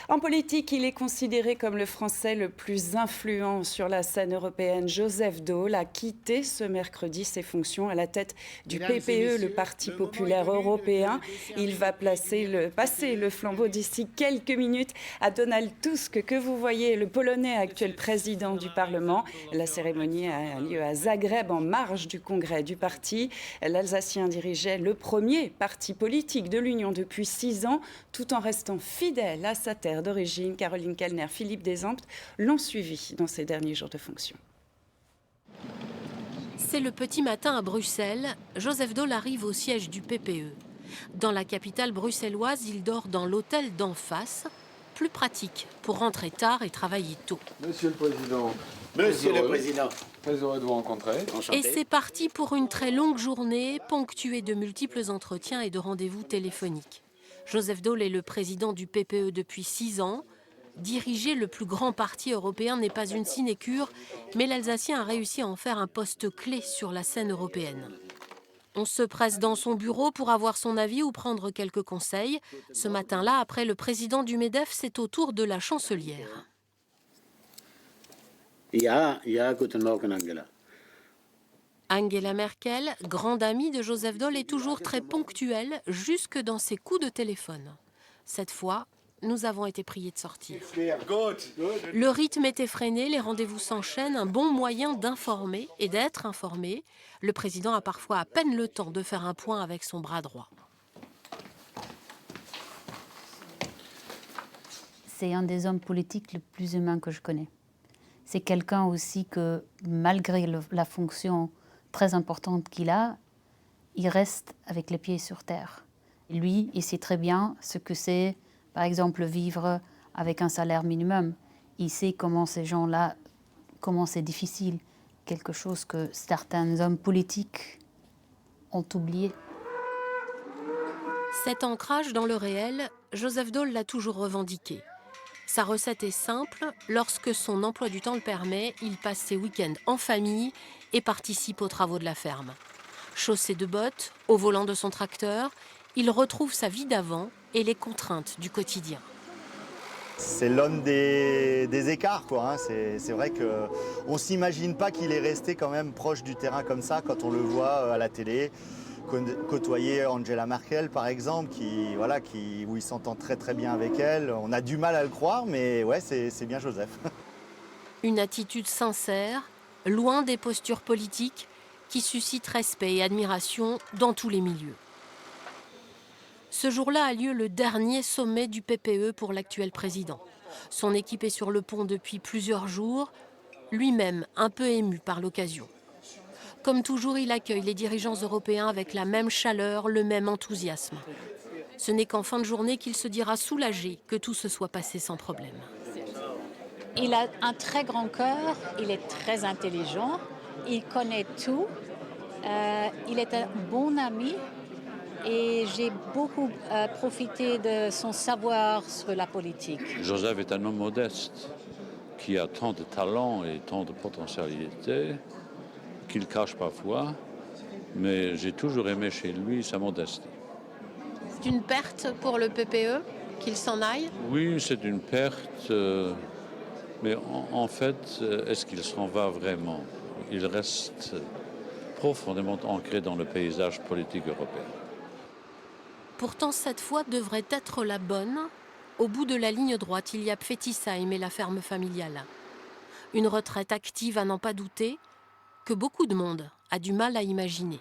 En politique, il est considéré comme le Français le plus influent sur la scène européenne. Joseph Daul a quitté ce mercredi ses fonctions à la tête du PPE, le Parti populaire européen. Il va passer le flambeau d'ici quelques minutes à Donald Tusk, que vous voyez, le Polonais actuel président du Parlement. La cérémonie a lieu à Zagreb, en marge du congrès du parti. L'Alsacien dirigeait le premier parti politique de l'Union depuis 6 ans, tout en restant fidèle à sa terre d'origine. Caroline Kellner, Philippe Desempt l'ont suivi dans ses derniers jours de fonction. C'est le petit matin à Bruxelles. Joseph Daul arrive au siège du PPE. Dans la capitale bruxelloise, il dort dans l'hôtel d'en face. Plus pratique pour rentrer tard et travailler tôt. Monsieur le Président. Monsieur le Président. Très heureux de vous rencontrer. Enchanté. Et c'est parti pour une très longue journée, ponctuée de multiples entretiens et de rendez-vous téléphoniques. Joseph Daul est le président du PPE depuis 6 ans. Diriger le plus grand parti européen n'est pas une sinécure, mais l'Alsacien a réussi à en faire un poste clé sur la scène européenne. On se presse dans son bureau pour avoir son avis ou prendre quelques conseils. Ce matin-là, après le président du MEDEF, c'est au tour de la chancelière. Ja, guten Morgen, Angela. Angela Merkel, grande amie de Joseph Daul, est toujours très ponctuelle, jusque dans ses coups de téléphone. Cette fois, nous avons été priés de sortir. Le rythme est effréné, les rendez-vous s'enchaînent, un bon moyen d'informer et d'être informé. Le président a parfois à peine le temps de faire un point avec son bras droit. C'est un des hommes politiques les plus humains que je connais. C'est quelqu'un aussi que, malgré la fonction très importante qu'il a, il reste avec les pieds sur terre. Lui, il sait très bien ce que c'est, par exemple, vivre avec un salaire minimum. Il sait comment ces gens-là, comment c'est difficile, quelque chose que certains hommes politiques ont oublié. Cet ancrage dans le réel, Joseph Daul l'a toujours revendiqué. Sa recette est simple, lorsque son emploi du temps le permet, il passe ses week-ends en famille et participe aux travaux de la ferme. Chaussé de bottes, au volant de son tracteur, il retrouve sa vie d'avant et les contraintes du quotidien. C'est l'homme des écarts, quoi. Hein. C'est vrai qu'on ne s'imagine pas qu'il est resté quand même proche du terrain comme ça quand on le voit à la télé. Côtoyer Angela Merkel, par exemple, où il s'entend très très bien avec elle. On a du mal à le croire, mais ouais, c'est bien Joseph. Une attitude sincère, loin des postures politiques, qui suscitent respect et admiration dans tous les milieux. Ce jour-là a lieu le dernier sommet du PPE pour l'actuel président. Son équipe est sur le pont depuis plusieurs jours, lui-même un peu ému par l'occasion. Comme toujours, il accueille les dirigeants européens avec la même chaleur, le même enthousiasme. Ce n'est qu'en fin de journée qu'il se dira soulagé que tout se soit passé sans problème. Il a un très grand cœur, il est très intelligent, il connaît tout, il est un bon ami et j'ai beaucoup profité de son savoir sur la politique. Joseph est un homme modeste qui a tant de talent et tant de potentialité qu'il cache parfois, mais j'ai toujours aimé chez lui sa modestie. C'est une perte pour le PPE qu'il s'en aille? Oui, c'est une perte, mais en fait, est-ce qu'il s'en va vraiment? Il reste profondément ancré dans le paysage politique européen. Pourtant, cette fois devrait être la bonne. Au bout de la ligne droite, il y a Pfettisheim et la ferme familiale. Une retraite active à n'en pas douter, que beaucoup de monde a du mal à imaginer.